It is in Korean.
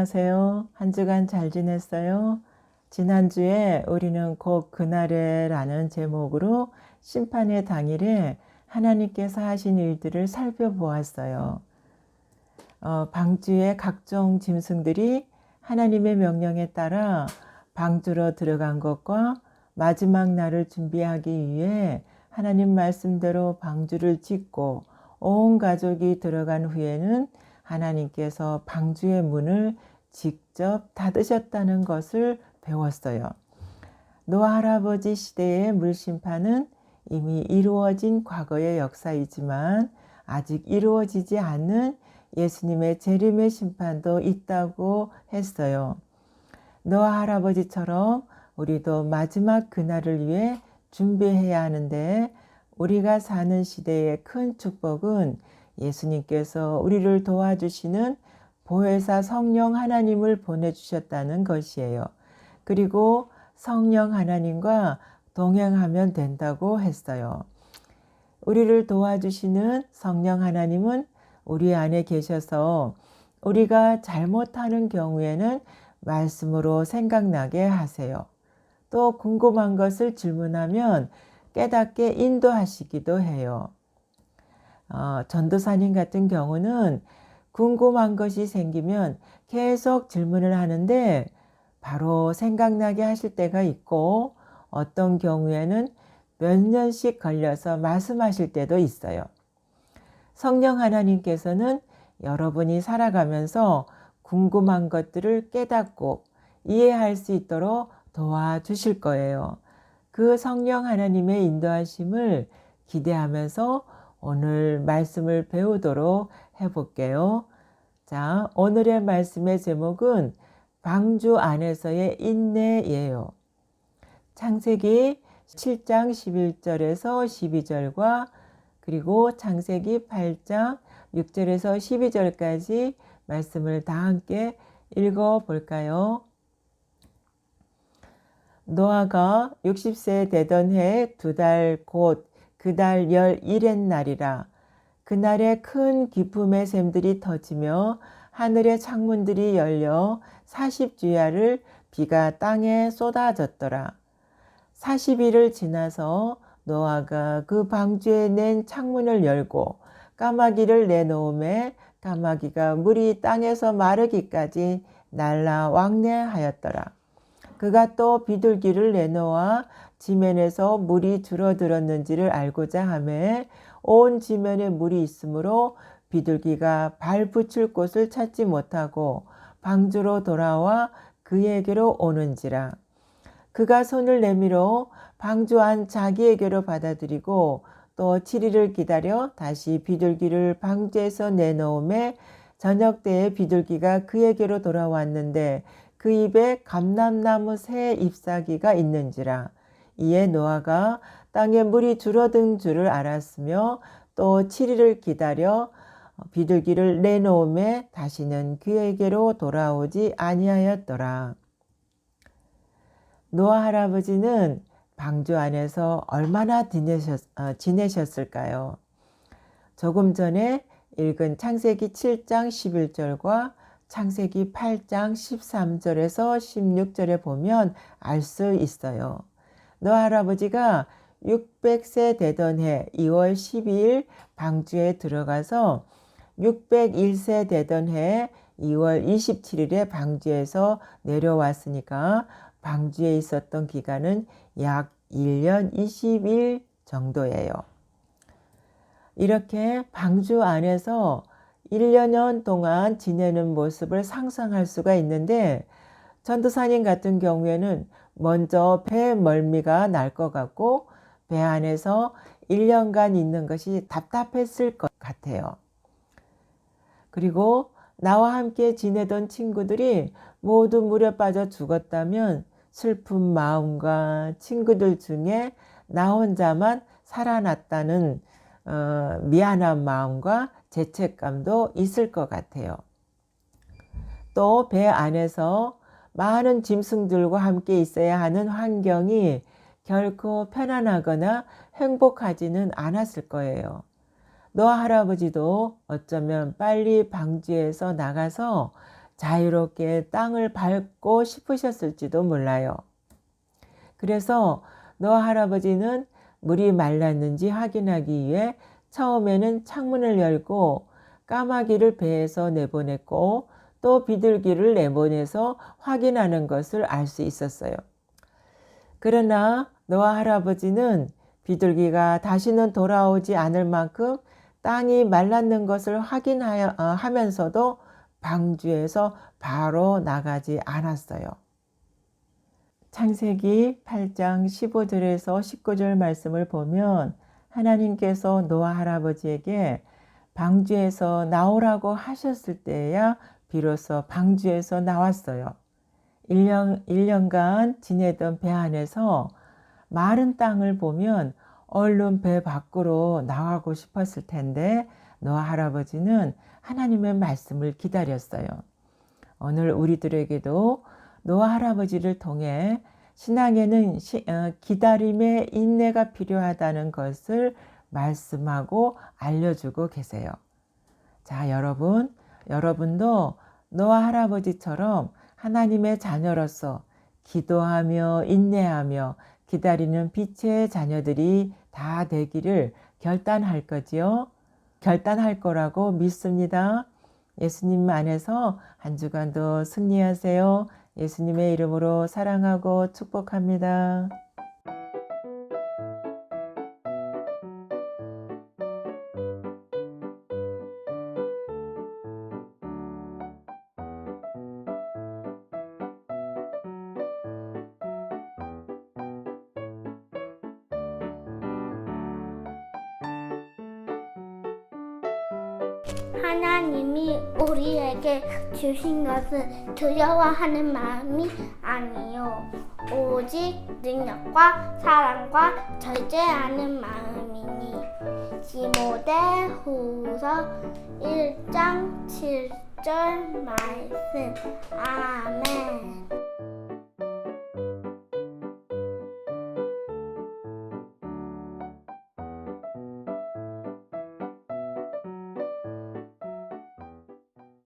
안녕하세요. 한 주간 잘 지냈어요? 지난주에 우리는 곧 그날에라는 제목으로 심판의 당일에 하나님께서 하신 일들을 살펴보았어요. 방주의 각종 짐승들이 하나님의 명령에 따라 방주로 들어간 것과 마지막 날을 준비하기 위해 하나님 말씀대로 방주를 짓고 온 가족이 들어간 후에는 하나님께서 방주의 문을 직접 닫으셨다는 것을 배웠어요. 노아 할아버지 시대의 물심판은 이미 이루어진 과거의 역사이지만 아직 이루어지지 않은 예수님의 재림의 심판도 있다고 했어요. 노아 할아버지처럼 우리도 마지막 그날을 위해 준비해야 하는데, 우리가 사는 시대의 큰 축복은 예수님께서 우리를 도와주시는 보혜사 성령 하나님을 보내주셨다는 것이에요. 그리고 성령 하나님과 동행하면 된다고 했어요. 우리를 도와주시는 성령 하나님은 우리 안에 계셔서 우리가 잘못하는 경우에는 말씀으로 생각나게 하세요. 또 궁금한 것을 질문하면 깨닫게 인도하시기도 해요. 전도사님 같은 경우는 궁금한 것이 생기면 계속 질문을 하는데 바로 생각나게 하실 때가 있고, 어떤 경우에는 몇 년씩 걸려서 말씀하실 때도 있어요. 성령 하나님께서는 여러분이 살아가면서 궁금한 것들을 깨닫고 이해할 수 있도록 도와주실 거예요. 그 성령 하나님의 인도하심을 기대하면서 오늘 말씀을 배우도록 해볼게요. 자, 오늘의 말씀의 제목은 방주 안에서의 인내예요. 창세기 7장 11절에서 12절과 그리고 창세기 8장 6절에서 12절까지 말씀을 다 함께 읽어볼까요? 노아가 60세 되던 해 두 달 곧 그 달 11의 날이라. 그날에 큰 기쁨의 샘들이 터지며 하늘의 창문들이 열려 40주야를 비가 땅에 쏟아졌더라. 40일을 지나서 노아가 그 방주에 낸 창문을 열고 까마귀를 내놓음에 까마귀가 물이 땅에서 마르기까지 날라 왕래하였더라. 그가 또 비둘기를 내놓아 지면에서 물이 줄어들었는지를 알고자 하매 온 지면에 물이 있으므로 비둘기가 발 붙일 곳을 찾지 못하고 방주로 돌아와 그에게로 오는지라. 그가 손을 내밀어 방주 안 자기에게로 받아들이고 또 7일을 기다려 다시 비둘기를 방주에서 내놓음에 저녁 때에 비둘기가 그에게로 돌아왔는데 그 입에 감람나무 새 잎사귀가 있는지라. 이에 노아가 땅에 물이 줄어든 줄을 알았으며 또 7일을 기다려 비둘기를 내놓음에 다시는 그에게로 돌아오지 아니하였더라. 노아 할아버지는 방주 안에서 얼마나 지내셨을까요? 조금 전에 읽은 창세기 7장 11절과 창세기 8장 13절에서 16절에 보면 알 수 있어요. 노아 할아버지가 600세 되던 해 2월 12일 방주에 들어가서 601세 되던 해 2월 27일에 방주에서 내려왔으니까 방주에 있었던 기간은 약 1년 20일 정도예요. 이렇게 방주 안에서 1년 동안 지내는 모습을 상상할 수가 있는데, 전도사님 같은 경우에는 먼저 배 멀미가 날 것 같고 배 안에서 1년간 있는 것이 답답했을 것 같아요. 그리고 나와 함께 지내던 친구들이 모두 물에 빠져 죽었다면 슬픈 마음과 친구들 중에 나 혼자만 살아났다는 미안한 마음과 죄책감도 있을 것 같아요. 또 배 안에서 많은 짐승들과 함께 있어야 하는 환경이 결코 편안하거나 행복하지는 않았을 거예요. 노아 할아버지도 어쩌면 빨리 방주에서 나가서 자유롭게 땅을 밟고 싶으셨을지도 몰라요. 그래서 노아 할아버지는 물이 말랐는지 확인하기 위해 처음에는 창문을 열고 까마귀를 배에서 내보냈고 또 비둘기를 내보내서 확인하는 것을 알 수 있었어요. 그러나 노아 할아버지는 비둘기가 다시는 돌아오지 않을 만큼 땅이 말랐는 것을 확인하면서도 방주에서 바로 나가지 않았어요. 창세기 8장 15절에서 19절 말씀을 보면 하나님께서 노아 할아버지에게 방주에서 나오라고 하셨을 때야 비로소 방주에서 나왔어요. 1년간 지내던 배 안에서 마른 땅을 보면 얼른 배 밖으로 나가고 싶었을 텐데 노아 할아버지는 하나님의 말씀을 기다렸어요. 오늘 우리들에게도 노아 할아버지를 통해 신앙에는 기다림의 인내가 필요하다는 것을 말씀하고 알려주고 계세요. 자, 여러분도 노아 할아버지처럼 하나님의 자녀로서 기도하며 인내하며 기다리는 빛의 자녀들이 다 되기를 결단할 거지요. 결단할 거라고 믿습니다. 예수님 안에서 한 주간도 승리하세요. 예수님의 이름으로 사랑하고 축복합니다. 하나님이 우리에게 주신 것은 두려워하는 마음이 아니요 오직 능력과 사랑과 절제하는 마음이니. 디모데후서 1장 7절 말씀. 아멘.